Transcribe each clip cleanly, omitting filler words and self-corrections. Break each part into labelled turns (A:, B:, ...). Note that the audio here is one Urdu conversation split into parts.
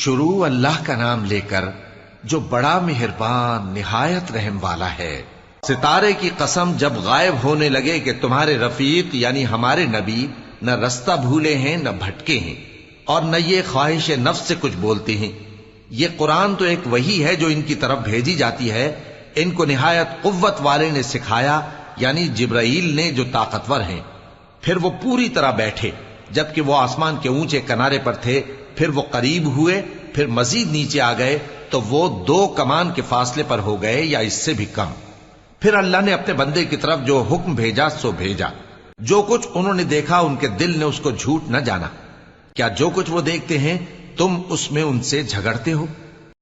A: شروع اللہ کا نام لے کر جو بڑا مہربان نہایت رحم والا ہے۔ ستارے کی قسم جب غائب ہونے لگے کہ تمہارے رفیق یعنی ہمارے نبی نہ رستہ بھولے ہیں نہ بھٹکے ہیں اور نہ یہ خواہش نفس سے کچھ بولتے ہیں۔ یہ قرآن تو ایک وحی ہے جو ان کی طرف بھیجی جاتی ہے، ان کو نہایت قوت والے نے سکھایا یعنی جبرائیل نے جو طاقتور ہیں۔ پھر وہ پوری طرح بیٹھے جبکہ وہ آسمان کے اونچے کنارے پر تھے، پھر وہ قریب ہوئے، پھر مزید نیچے آ گئے تو وہ 2 کمان کے فاصلے پر ہو گئے یا اس سے بھی کم۔ پھر اللہ نے اپنے بندے کی طرف جو حکم بھیجا سو بھیجا۔ جو کچھ انہوں نے دیکھا ان کے دل نے اس کو جھوٹ نہ جانا۔ کیا جو کچھ وہ دیکھتے ہیں تم اس میں ان سے جھگڑتے ہو؟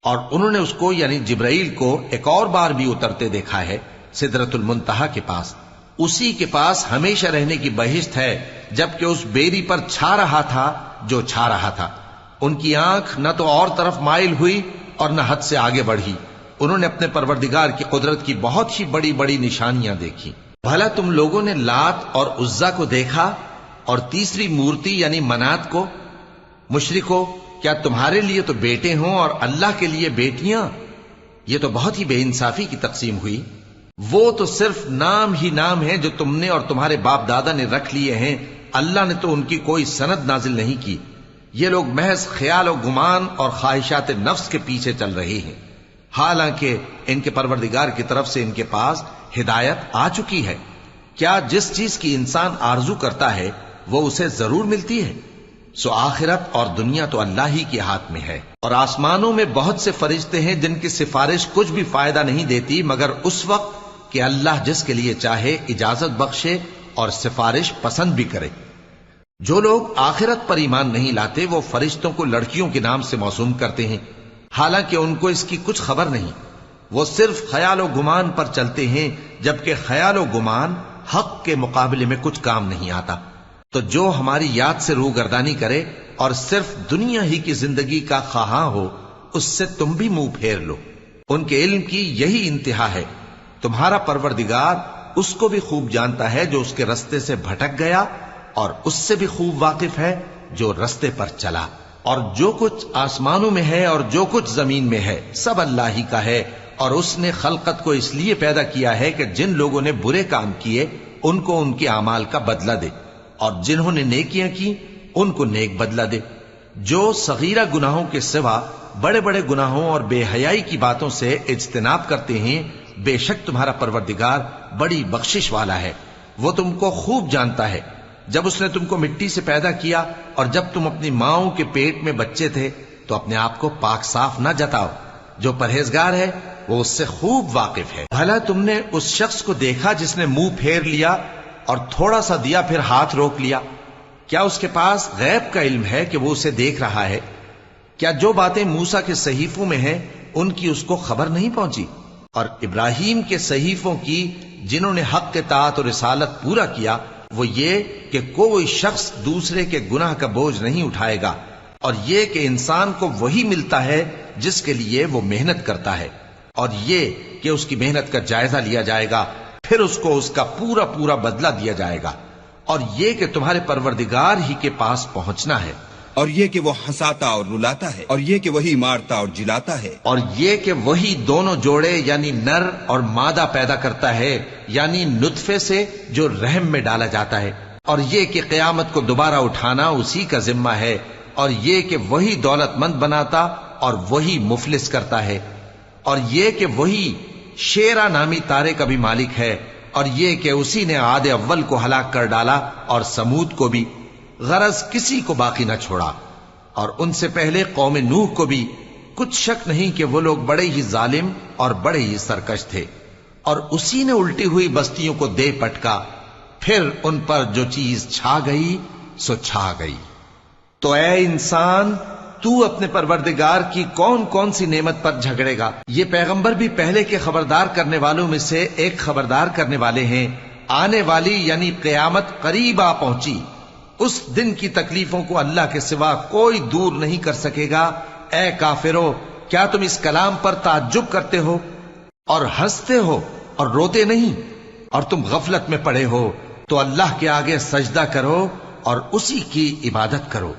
A: اور انہوں نے اس کو یعنی جبرائیل کو ایک اور بار بھی اترتے دیکھا ہے سدرۃ المنتہا کے پاس۔ اسی کے پاس ہمیشہ رہنے کی بہشت ہے، جبکہ اس بیری پر چھا رہا تھا جو چھا رہا تھا۔ ان کی آنکھ نہ تو اور طرف مائل ہوئی اور نہ حد سے آگے بڑھی۔ انہوں نے اپنے پروردگار کی قدرت کی بہت ہی بڑی بڑی نشانیاں دیکھی۔ بھلا تم لوگوں نے لات اور عزا کو دیکھا اور تیسری مورتی یعنی منات کو؟ مشرکو، کیا تمہارے لیے تو بیٹے ہوں اور اللہ کے لیے بیٹیاں؟ یہ تو بہت ہی بے انصافی کی تقسیم ہوئی۔ وہ تو صرف نام ہی نام ہے جو تم نے اور تمہارے باپ دادا نے رکھ لیے ہیں، اللہ نے تو ان کی کوئی سند نازل نہیں کی۔ یہ لوگ محض خیال و گمان اور خواہشات نفس کے پیچھے چل رہے ہیں، حالانکہ ان کے پروردگار کی طرف سے ان کے پاس ہدایت آ چکی ہے۔ کیا جس چیز کی انسان آرزو کرتا ہے وہ اسے ضرور ملتی ہے؟ سو آخرت اور دنیا تو اللہ ہی کے ہاتھ میں ہے۔ اور آسمانوں میں بہت سے فرشتے ہیں جن کی سفارش کچھ بھی فائدہ نہیں دیتی مگر اس وقت کہ اللہ جس کے لیے چاہے اجازت بخشے اور سفارش پسند بھی کرے۔ جو لوگ آخرت پر ایمان نہیں لاتے وہ فرشتوں کو لڑکیوں کے نام سے موسوم کرتے ہیں، حالانکہ ان کو اس کی کچھ خبر نہیں۔ وہ صرف خیال و گمان پر چلتے ہیں، جبکہ خیال و گمان حق کے مقابلے میں کچھ کام نہیں آتا۔ تو جو ہماری یاد سے روگردانی کرے اور صرف دنیا ہی کی زندگی کا خواہاں ہو اس سے تم بھی منہ پھیر لو۔ ان کے علم کی یہی انتہا ہے۔ تمہارا پروردگار اس کو بھی خوب جانتا ہے جو اس کے رستے سے بھٹک گیا، اور اس سے بھی خوب واقف ہے جو رستے پر چلا۔ اور جو کچھ آسمانوں میں ہے اور جو کچھ زمین میں ہے سب اللہ ہی کا ہے، اور اس نے خلقت کو اس لیے پیدا کیا ہے کہ جن لوگوں نے برے کام کیے ان کو ان کے اعمال کا بدلہ دے، اور جنہوں نے نیکیاں کی ان کو نیک بدلہ دے۔ جو صغیرہ گناہوں کے سوا بڑے بڑے گناہوں اور بے حیائی کی باتوں سے اجتناب کرتے ہیں، بے شک تمہارا پروردگار بڑی بخشش والا ہے۔ وہ تم کو خوب جانتا ہے۔ جب اس نے تم کو مٹی سے پیدا کیا اور جب تم اپنی ماؤں کے پیٹ میں بچے تھے تو اپنے آپ کو پاک صاف نہ جتاؤ۔ جو پرہیزگار ہے وہ اس سے خوب واقف ہے۔ بھلا تم نے اس شخص کو دیکھا جس نے منہ پھیر لیا اور تھوڑا سا دیا پھر ہاتھ روک لیا؟ کیا اس کے پاس غیب کا علم ہے کہ وہ اسے دیکھ رہا ہے؟ کیا جو باتیں موسیٰ کے صحیفوں میں ہیں ان کی اس کو خبر نہیں پہنچی؟ اور ابراہیم کے صحیفوں کی جنہوں نے حق کے طاعت اور رسالت پورا کیا، وہ یہ کہ کوئی شخص دوسرے کے گناہ کا بوجھ نہیں اٹھائے گا، اور یہ کہ انسان کو وہی ملتا ہے جس کے لیے وہ محنت کرتا ہے، اور یہ کہ اس کی محنت کا جائزہ لیا جائے گا، پھر اس کو اس کا پورا پورا بدلہ دیا جائے گا، اور یہ کہ تمہارے پروردگار ہی کے پاس پہنچنا ہے،
B: اور یہ کہ وہ ہنساتا اور رلاتا ہے، اور یہ کہ وہی مارتا اور جلاتا ہے،
A: اور یہ کہ وہی دونوں جوڑے یعنی نر اور مادہ پیدا کرتا ہے یعنی نطفے سے جو رحم میں ڈالا جاتا ہے، اور یہ کہ قیامت کو دوبارہ اٹھانا اسی کا ذمہ ہے، اور یہ کہ وہی دولت مند بناتا اور وہی مفلس کرتا ہے، اور یہ کہ وہی شیرا نامی تارے کا بھی مالک ہے، اور یہ کہ اسی نے عاد اول کو ہلاک کر ڈالا اور سمود کو بھی، غرض کسی کو باقی نہ چھوڑا، اور ان سے پہلے قوم نوح کو بھی۔ کچھ شک نہیں کہ وہ لوگ بڑے ہی ظالم اور بڑے ہی سرکش تھے، اور اسی نے الٹی ہوئی بستیوں کو دے پٹکا، پھر ان پر جو چیز چھا گئی سو چھا گئی۔ تو اے انسان، تو اپنے پروردگار کی کون کون سی نعمت پر جھگڑے گا؟ یہ پیغمبر بھی پہلے کے خبردار کرنے والوں میں سے ایک خبردار کرنے والے ہیں۔ آنے والی یعنی قیامت قریب آ پہنچی، اس دن کی تکلیفوں کو اللہ کے سوا کوئی دور نہیں کر سکے گا۔ اے کافرو، کیا تم اس کلام پر تعجب کرتے ہو اور ہنستے ہو اور روتے نہیں؟ اور تم غفلت میں پڑے ہو تو اللہ کے آگے سجدہ کرو اور اسی کی عبادت کرو۔